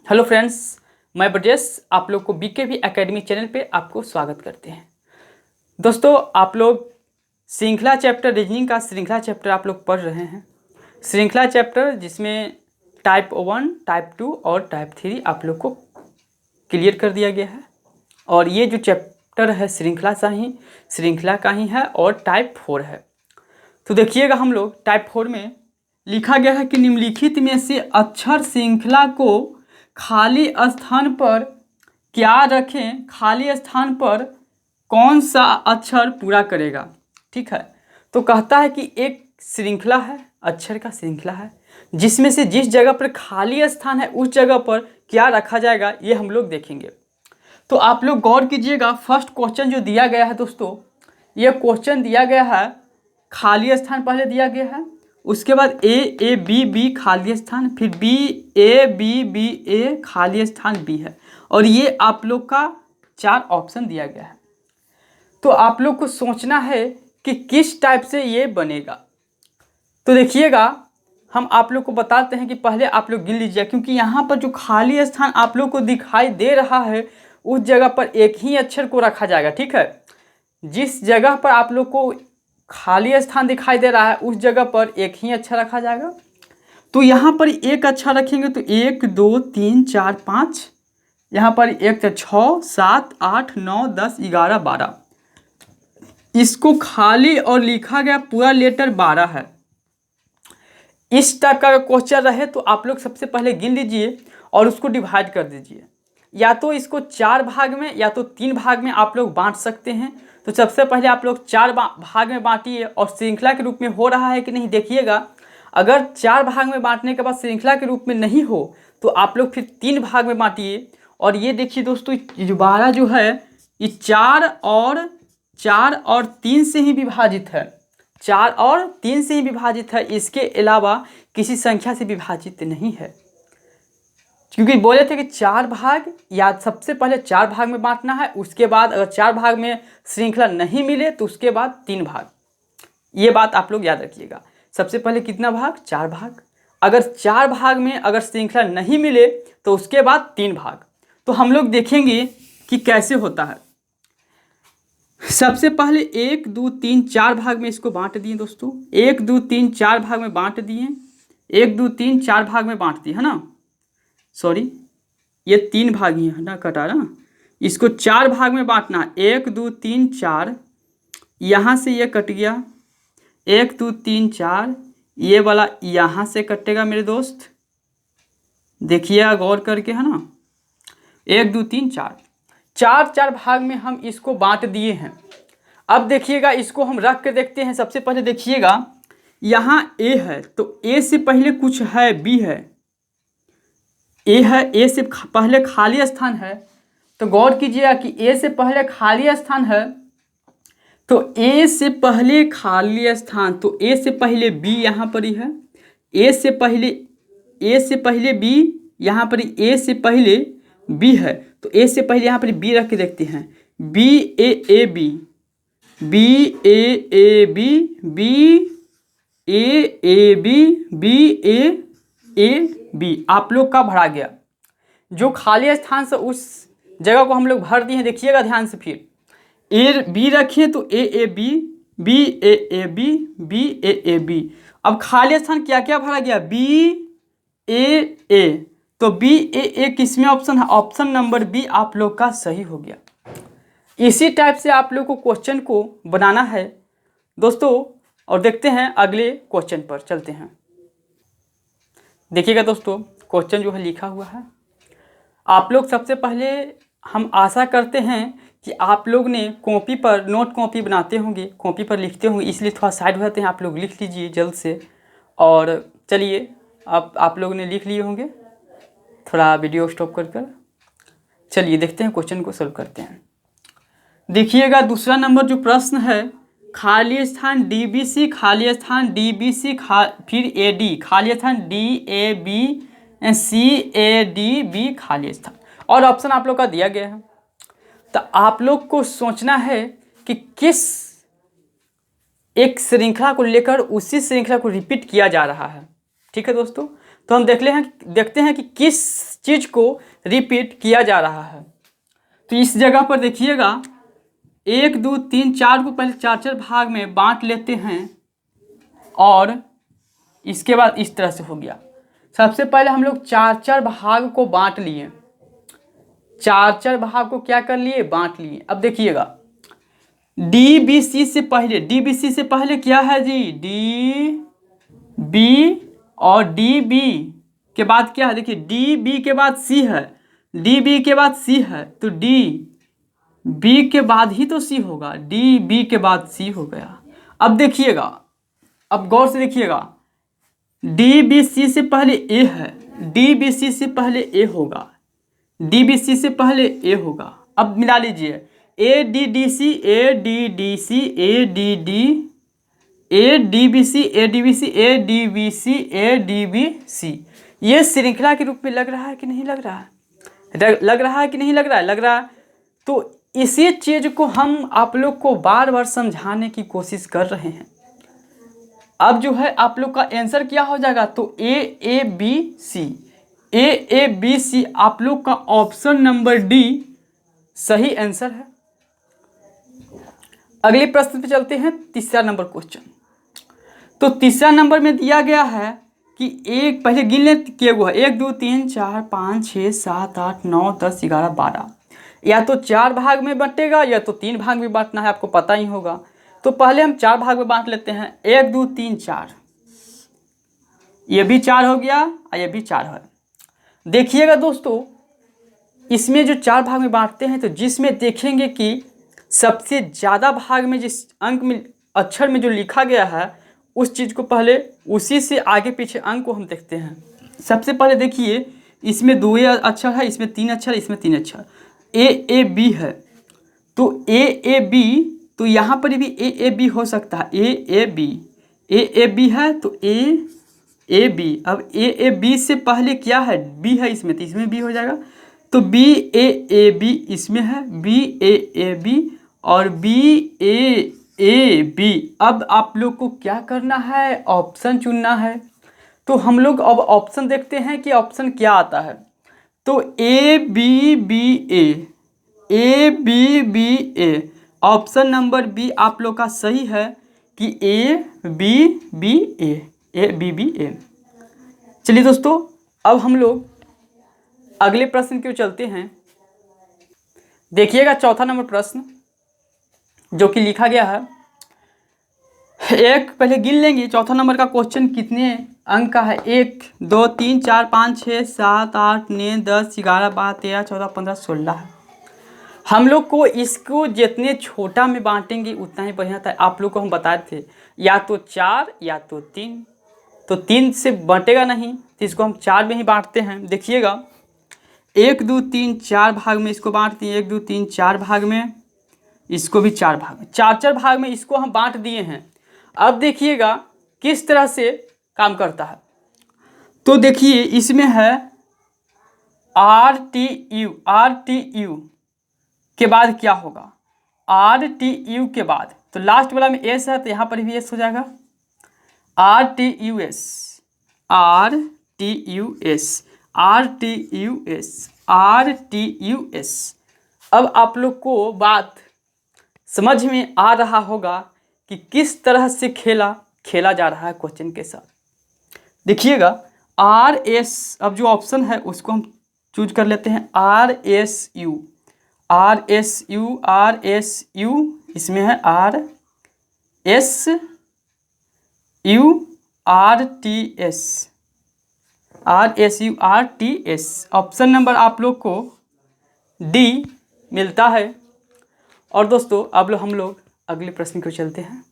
Hello friends, मैं ब्रजेश आप लोग को बीकेवी एकेडमी चैनल पे आपको स्वागत करते हैं। दोस्तों, आप लोग श्रृंखला चैप्टर रीजनिंग का श्रृंखला चैप्टर आप लोग पढ़ रहे हैं। श्रृंखला चैप्टर जिसमें टाइप 1, टाइप 2 और टाइप 3 आप लोग को क्लियर कर दिया गया है। और ये जो चैप्टर है श्रृंखला का ही है और टाइप 4 है। तो देखिएगा, हम लोग टाइप 4 में लिखा गया है कि निम्नलिखित में से अक्षर श्रृंखला को खाली स्थान पर क्या रखें, खाली स्थान पर कौन सा अक्षर पूरा करेगा। ठीक है, तो कहता है कि एक श्रृंखला है, अक्षर का श्रृंखला है, जिसमें से जिस जगह पर खाली स्थान है उस जगह पर क्या रखा जाएगा, ये हम लोग देखेंगे। तो आप लोग गौर कीजिएगा, फर्स्ट क्वेश्चन जो दिया गया है दोस्तों, ये क्वेश्चन दिया गया है, खाली स्थान पहले दिया गया है, उसके बाद ए बी बी खाली स्थान, फिर बी ए खाली स्थान बी है, और ये आप लोग का 4 ऑप्शन दिया गया है। तो आप लोग को सोचना है कि किस टाइप से ये बनेगा। तो देखिएगा, हम आप लोग को बताते हैं कि पहले आप लोग गिन लीजिए, क्योंकि यहाँ पर जो खाली स्थान आप लोग को दिखाई दे रहा है उस जगह पर एक ही अक्षर को रखा जाएगा। ठीक है, जिस जगह पर आप लोग को खाली स्थान दिखाई दे रहा है उस जगह पर एक ही अक्षर रखा जाएगा। तो यहाँ पर एक अक्षर रखेंगे तो 1 2 3 4 5, यहाँ पर 1 6 7 8 9 10 11 12, इसको खाली और लिखा गया पूरा लेटर 12 है। इस टाइप का क्वेश्चन रहे तो आप लोग सबसे पहले गिन लीजिए और उसको डिवाइड कर दीजिए, या तो इसको 4 भाग में या तो 3 भाग में आप लोग बांट सकते हैं। तो सबसे पहले आप लोग 4 भाग में बांटिए, और श्रृंखला के रूप में हो रहा है कि नहीं देखिएगा। अगर 4 भाग में बांटने के बाद श्रृंखला के रूप में नहीं हो तो आप लोग फिर 3 भाग में बांटिए। और ये देखिए दोस्तों, ये 12 जो है ये 4 और 3 से ही विभाजित है, 4 और 3 से ही विभाजित है, इसके अलावा किसी संख्या से विभाजित नहीं है। क्योंकि बोले थे कि 4 भाग, या सबसे पहले 4 भाग में बांटना है, उसके बाद अगर 4 भाग में श्रृंखला नहीं मिले तो उसके बाद 3 भाग। ये बात आप लोग याद रखिएगा। सबसे पहले कितना भाग? 4 भाग। अगर 4 भाग में अगर श्रृंखला नहीं मिले तो उसके बाद 3 भाग। तो हम लोग देखेंगे कि कैसे होता है। सबसे पहले 1 2 3 4 भाग में इसको बांट दिए दोस्तों, 1 2 3 4 भाग में बांट दिए, 1 2 3 4 भाग में बांट दिए, है ना। सॉरी, ये 3 भाग ही है ना, कटा ना। इसको 4 भाग में बांटना है, 1 2 3 4, यहाँ से ये कट गया, 1 2 3 4, ये वाला यहाँ से कटेगा मेरे दोस्त, देखिए गौर करके, है ना। 1 2 3 4, 4 भाग में हम इसको बांट दिए हैं। अब देखिएगा, इसको हम रख के देखते हैं। सबसे पहले देखिएगा, यहाँ ए है तो ए से पहले कुछ है, बी है, ए है, ए से पहले खाली स्थान है। तो गौर कीजिएगा कि ए से पहले खाली स्थान है, तो ए से पहले खाली स्थान, तो ए से पहले बी यहाँ पर ही है, ए से पहले बी यहाँ पर, ए से पहले बी है, तो ए से पहले यहाँ पर बी रख के देखते हैं, B A B, B A B, B A B, B A B आप लोग का भरा गया। जो खाली स्थान से उस जगह को हम लोग भर दिए हैं। देखिएगा ध्यान से, फिर ए बी रखिए तो A B, B A B, B A B. अब खाली स्थान क्या क्या भरा गया? बी ए, तो बी ए किस में ऑप्शन है? ऑप्शन नंबर बी आप लोग का सही हो गया। इसी टाइप से आप लोग को क्वेश्चन को बनाना है दोस्तों। और देखते हैं अगले क्वेश्चन पर चलते हैं। देखिएगा दोस्तों, क्वेश्चन जो है लिखा हुआ है, आप लोग सबसे पहले हम आशा करते हैं कि आप लोग ने कॉपी पर नोट कॉपी बनाते होंगे, कॉपी पर लिखते होंगे, इसलिए थोड़ा साइड हो जाते हैं। आप लोग लिख लीजिए जल्द से। और चलिए, अब आप लोग ने लिख लिए होंगे, थोड़ा वीडियो स्टॉप कर चलिए देखते हैं, क्वेश्चन को सॉल्व करते हैं। देखिएगा, दूसरा नंबर जो प्रश्न है, खाली स्थान DBC, खाली स्थान DBC, फिर AD, खाली स्थान DAB, CADB, खाली स्थान, और ऑप्शन आप लोग का दिया गया है। तो आप लोग को सोचना है कि किस एक श्रृंखला को लेकर उसी श्रृंखला को रिपीट किया जा रहा है। ठीक है दोस्तों, तो हम देखते हैं कि किस चीज़ को रिपीट किया जा रहा है। तो इस जगह पर देखिएगा 1 2 3 4 को पहले 4 भाग में बांट लेते हैं और इसके बाद इस तरह से हो गया। सबसे पहले हम लोग 4 भाग को बांट लिए, 4 भाग को क्या कर लिए, बांट लिए। अब देखिएगा DBC से पहले क्या है जी, DB और DB के बाद क्या है, देखिए DB के बाद C है, DB के बाद C है, तो DB के बाद ही तो C होगा, DB के बाद C हो गया। अब देखिएगा, अब गौर से देखिएगा, DBC से पहले A है, DBC से पहले A होगा, DBC से पहले A होगा। अब मिला लीजिए ADDC ADDC ADD ADBC ADBC ADBC ADBC। ये श्रृंखला के रूप में लग रहा है कि नहीं लग रहा है, लग रहा है कि नहीं लग रहा है, लग रहा है। तो इसी चीज़ को हम आप लोग को बार बार समझाने की कोशिश कर रहे हैं। अब जो है आप लोग का आंसर क्या हो जाएगा, तो AABC आप लोग का ऑप्शन नंबर D सही आंसर है। अगले प्रश्न पे चलते हैं, तीसरा नंबर क्वेश्चन। तो तीसरा नंबर में दिया गया है कि एक, पहले गिन ले किए हुआ है, 1 2 3 4 5 6 7 8 9 10 11 12। या तो 4 भाग में बंटेगा या तो 3 भाग में बांटना है, आपको पता ही होगा। तो पहले हम 4 भाग में बांट लेते हैं, 1 2 3 4, ये भी 4 हो गया और ये भी 4 है। देखिएगा दोस्तों, इसमें जो 4 भाग में बांटते हैं तो जिसमें देखेंगे कि सबसे ज़्यादा भाग में जिस अंक में अक्षर में जो लिखा गया है उस चीज़ को पहले, उसी से आगे पीछे अंक को हम देखते हैं। सबसे पहले देखिए, इसमें 2 अक्षर है, इसमें 3 अक्षर, इसमें 3 अक्षर, AAB है। तो AAB, तो यहाँ पर भी AAB हो सकता है, AAB है तो AAB। अब AAB से पहले क्या है, B है इसमें, तो इसमें B हो जाएगा। तो BAAB इसमें है, BAAB और BAAB। अब आप लोग को क्या करना है, ऑप्शन चुनना है। तो हम लोग अब ऑप्शन देखते हैं कि ऑप्शन क्या आता है। तो ABBA ऑप्शन नंबर B आप लोग का सही है कि ABBA। चलिए दोस्तों, अब हम लोग अगले प्रश्न की ओर चलते हैं। देखिएगा चौथा नंबर प्रश्न जो कि लिखा गया है, एक पहले गिन लेंगे चौथा नंबर का क्वेश्चन कितने अंक का है। 1 2 3 4 5 6 7 8 9 10 11 12 13 14 15 16 है। हम लोग को इसको जितने छोटा में बांटेंगे उतना ही बढ़िया था। आप लोग को हम बताए थे या तो 4 या तो 3, तो 3 से बंटेगा नहीं, तो इसको हम 4 में ही बांटते हैं। देखिएगा 1 2 3 4 भाग में इसको बांटते हैं, 1 2 3 4 भाग में, इसको भी 4 भाग में, 4 भाग में इसको हम बांट दिए हैं। अब देखिएगा किस तरह से काम करता है। तो देखिए इसमें है RTU के बाद क्या होगा, RTU के बाद तो लास्ट वाला में S है, तो यहाँ पर भी S हो जाएगा, RTUS। अब आप लोग को बात समझ में आ रहा होगा कि किस तरह से खेला जा रहा है क्वेश्चन के साथ। देखिएगा RS, अब जो ऑप्शन है उसको हम चूज कर लेते हैं, RSU, इसमें है RSURTS। ऑप्शन नंबर आप लोग को D मिलता है। और दोस्तों अब हम लोग अगले प्रश्न को चलते हैं।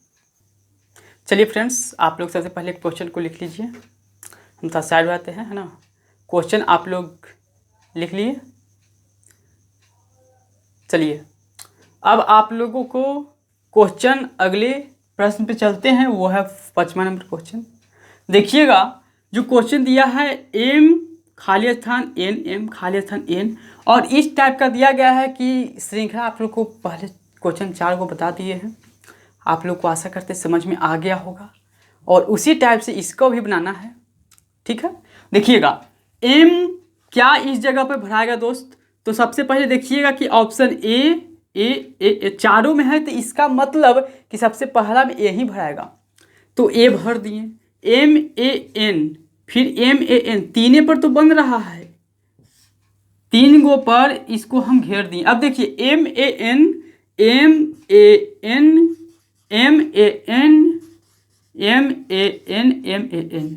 चलिए फ्रेंड्स, आप लोग सबसे पहले क्वेश्चन को लिख लीजिए, हम थोड़ा साइड रहते हैं, है ना। क्वेश्चन आप लोग लिख लिए। चलिए अब आप लोगों को क्वेश्चन अगले प्रश्न पे चलते हैं, वो है 5वां नंबर क्वेश्चन। देखिएगा जो क्वेश्चन दिया है M खाली स्थान N, M खाली स्थान N, और इस टाइप का दिया गया है कि श्रृंखला आप लोग को पहले क्वेश्चन 4 को बता दिए हैं। आप लोग को आशा करते समझ में आ गया होगा और उसी टाइप से इसको भी बनाना है, ठीक है। देखिएगा m क्या इस जगह पर भराएगा दोस्त। तो सबसे पहले देखिएगा कि ऑप्शन ए चारों में है, तो इसका मतलब कि सबसे पहला में ए ही भराएगा। तो ए भर दिए, MAN, फिर MAN तीने पर तो बन रहा है, 3 गो पर इसको हम घेर दिए। अब देखिए MAN MAN MAN MAN MAN,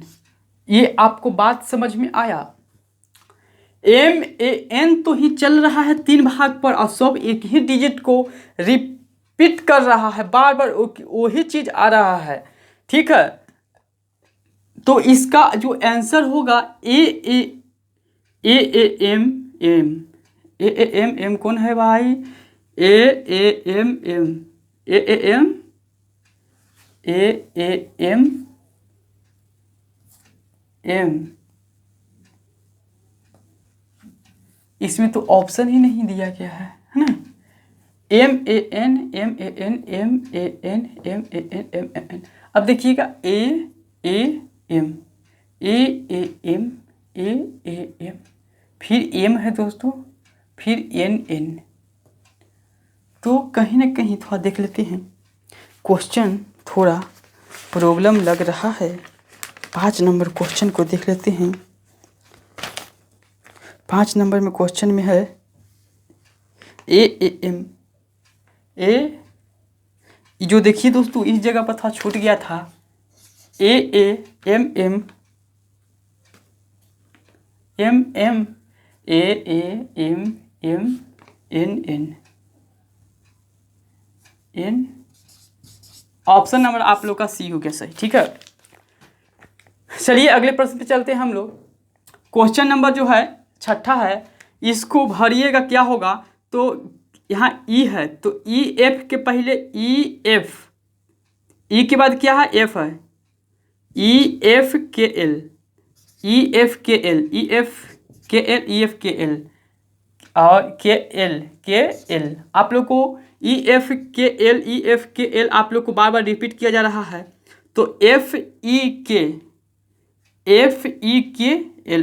ये आपको बात समझ में आया। MAN तो ही चल रहा है 3 भाग पर और सब एक ही डिजिट को रिपीट कर रहा है, बार बार वही चीज आ रहा है, ठीक है। तो इसका जो आंसर होगा AAM कौन है भाई, AAM इसमें तो ऑप्शन ही नहीं दिया गया है ना। MAN। अब देखिएगा AAM फिर M है दोस्तों, फिर NN। तो कहीं ना कहीं थोड़ा देख लेते हैं, क्वेश्चन थोड़ा प्रॉब्लम लग रहा है। 5 नंबर क्वेश्चन को देख लेते हैं। 5 नंबर में क्वेश्चन में है AAM जो देखिए दोस्तों इस जगह पर था, छूट गया था, AAMM NN ऑप्शन नंबर आप लोग का सी हो गया सही, ठीक है। चलिए अगले प्रश्न पे चलते हैं हम लोग। क्वेश्चन नंबर जो है 6ठा है, इसको भरिएगा क्या होगा। तो यहाँ ई है, तो EF के पहले EF, ई के बाद क्या है F है, EFKL और KL आप लोग को EFKL आप लोग को बार बार रिपीट किया जा रहा है। तो FEKL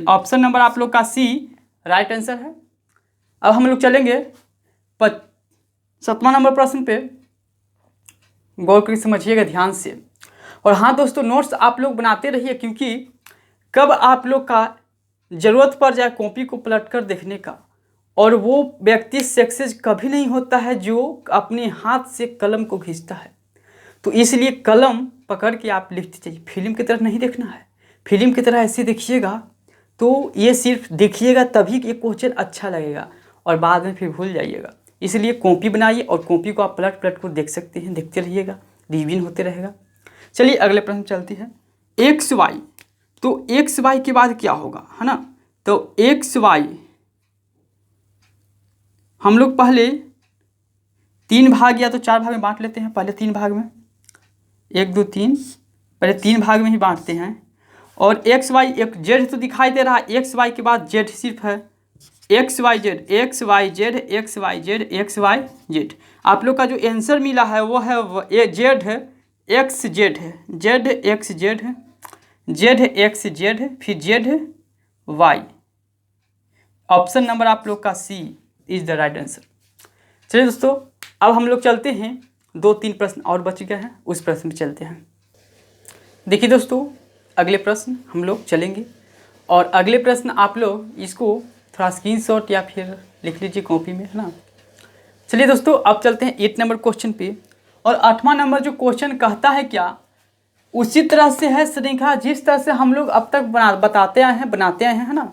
ऑप्शन नंबर आप लोग का सी राइट आंसर है। अब हम लोग चलेंगे 7वां नंबर प्रश्न पे, गौर करके समझिएगा ध्यान से। और हाँ दोस्तों, नोट्स आप लोग बनाते रहिए, क्योंकि कब आप लोग का ज़रूरत पड़ जाए कॉपी को पलट कर देखने का, और वो व्यक्ति सक्सेस कभी नहीं होता है जो अपने हाथ से कलम को खींचता है। तो इसलिए कलम पकड़ के आप लिखते चाहिए, फिल्म की तरह नहीं देखना है। फिल्म की तरह ऐसे देखिएगा तो ये सिर्फ देखिएगा तभी ये क्वेश्चन अच्छा लगेगा, और बाद में फिर भूल जाइएगा। इसलिए कॉपी बनाइए और कॉपी को आप पलट पलट कर देख सकते हैं, देखते रहिएगा, रिवीजन होते रहेगा। चलिए अगले प्रश्न चलती है। XY, तो XY के बाद क्या होगा, है ना। तो XY हम लोग पहले 3 भाग या तो 4 भाग में बांट लेते हैं। पहले 3 भाग में, 1 2 3, पहले 3 भाग में ही बांटते हैं। और XY एक जेड तो दिखाई दे रहा है, XY के बाद जेड सिर्फ है, XYZ। आप लोग का जो आंसर मिला है वो है जेड है, XZ है, ZXZ है, फिर ZY। ऑप्शन नंबर आप लोग का सी इज द राइट आंसर। चलिए दोस्तों, अब हम लोग चलते हैं, 2-3 प्रश्न और बच गए हैं, उस प्रश्न में चलते हैं। देखिए दोस्तों, अगले प्रश्न हम लोग चलेंगे, और अगले प्रश्न आप लोग इसको थोड़ा स्क्रीनशॉट या फिर लिख लीजिए कॉपी में, है ना। चलिए दोस्तों, अब चलते हैं 8 नंबर क्वेश्चन पे। और 8वां नंबर जो क्वेश्चन कहता है क्या, उसी तरह से है श्रृंखला जिस तरह से हम लोग अब तक बनाते आए हैं, है ना।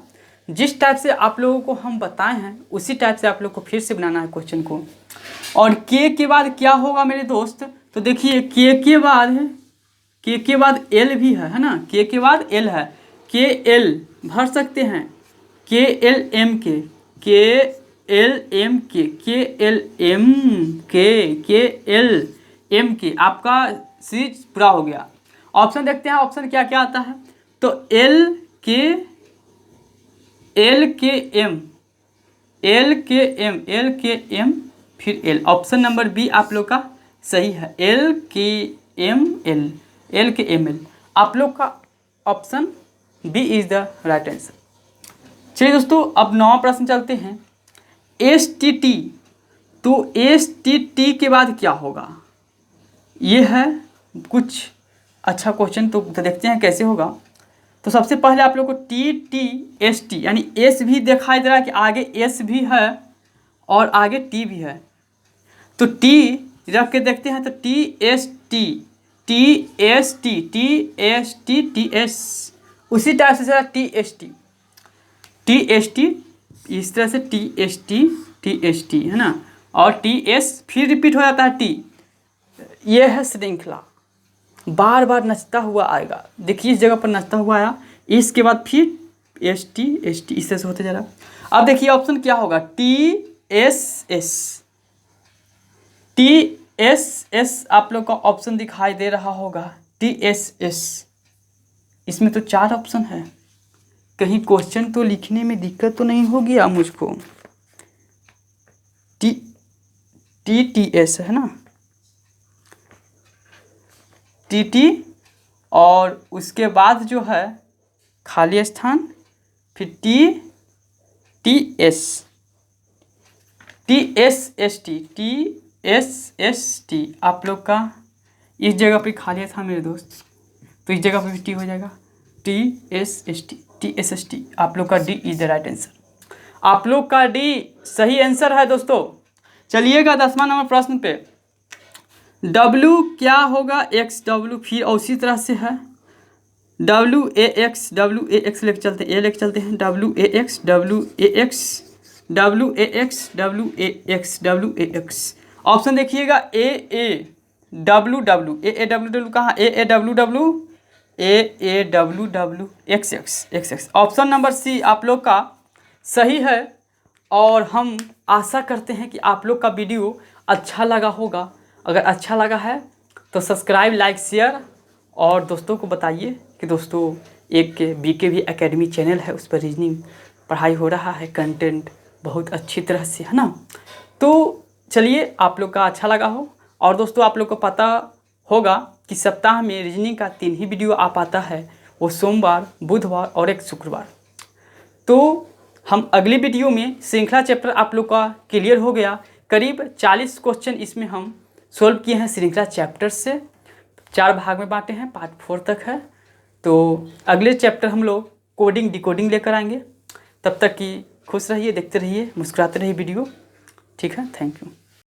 जिस टाइप से आप लोगों को हम बताए हैं उसी टाइप से आप लोग को फिर से बनाना है क्वेश्चन को। और के बाद क्या होगा मेरे दोस्त, तो देखिए के बाद एल भी है ना, के बाद एल है, के एल भर सकते हैं, KLM के आपका सीरीज पूरा हो गया। ऑप्शन देखते हैं, ऑप्शन क्या क्या आता है। तो L के M फिर L, ऑप्शन नंबर बी आप लोग का सही है, L के M L। आप लोग का option B is the right answer. चलिए दोस्तों, अब 9वां प्रश्न चलते हैं। STT, तो STT के बाद क्या होगा? ये है कुछ अच्छा क्वेश्चन, तो देखते हैं कैसे होगा। तो सबसे पहले आप लोग को TTST यानी S भी दिखाई दे रहा है कि आगे S भी है और आगे T भी है, तो T रख के देखते हैं। तो TST TST TST TS, उसी टाइप से चला TST TST, इस तरह से TST TST है ना, और TS फिर रिपीट हो जाता है T। ये है श्रृंखला, बार बार नचता हुआ आएगा। देखिए इस जगह पर नचता हुआ आया, इसके बाद फिर ST ST, इस तरह से होते जा रहा। अब देखिए ऑप्शन क्या होगा? TSS TSS, आप लोग का ऑप्शन दिखाई दे रहा होगा TSS। इसमें तो 4 ऑप्शन है, कहीं क्वेश्चन तो लिखने में दिक्कत तो नहीं हो गया मुझको? TTS है ना, TT, और उसके बाद जो है खाली स्थान, फिर TS TSST TSST, आप लोग का इस जगह पे खाली था मेरे दोस्त, तो इस जगह पे भी T हो जाएगा। TSST TSST, आप लोग का D is the right answer. आप लोग का D सही आंसर है दोस्तों। चलिएगा 10वां नंबर प्रश्न पे। W क्या होगा? XW, फिर उसी तरह से है WAX लेके चलते हैं, A लेके चलते हैं, WAX। ऑप्शन देखिएगा AAWW कहाँ? AAWW XX। Option number C आप लोग का सही है। और हम आशा करते हैं कि आप लोग का वीडियो अच्छा लगा होगा। अगर अच्छा लगा है तो सब्सक्राइब, लाइक, शेयर, और दोस्तों को बताइए कि दोस्तों एक BKV एकेडमी चैनल है, उस पर रीजनिंग पढ़ाई हो रहा है, कंटेंट बहुत अच्छी तरह से है ना। तो चलिए, आप लोग का अच्छा लगा हो। और दोस्तों आप लोग को पता होगा कि सप्ताह में रीजनिंग का 3 ही वीडियो आ पाता है, वो सोमवार, बुधवार और एक शुक्रवार। तो हम अगली वीडियो में श्रृंखला चैप्टर आप लोग का क्लियर हो गया। करीब 40 क्वेश्चन इसमें हम सोल्व किए हैं श्रृंखला चैप्टर से। 4 भाग में बांटे हैं, पार्ट 4 तक है। तो अगले चैप्टर हम लोग कोडिंग डिकोडिंग लेकर आएंगे। तब तक कि खुश रहिए, देखते रहिए, मुस्कुराते रहिए वीडियो। ठीक है, थैंक यू।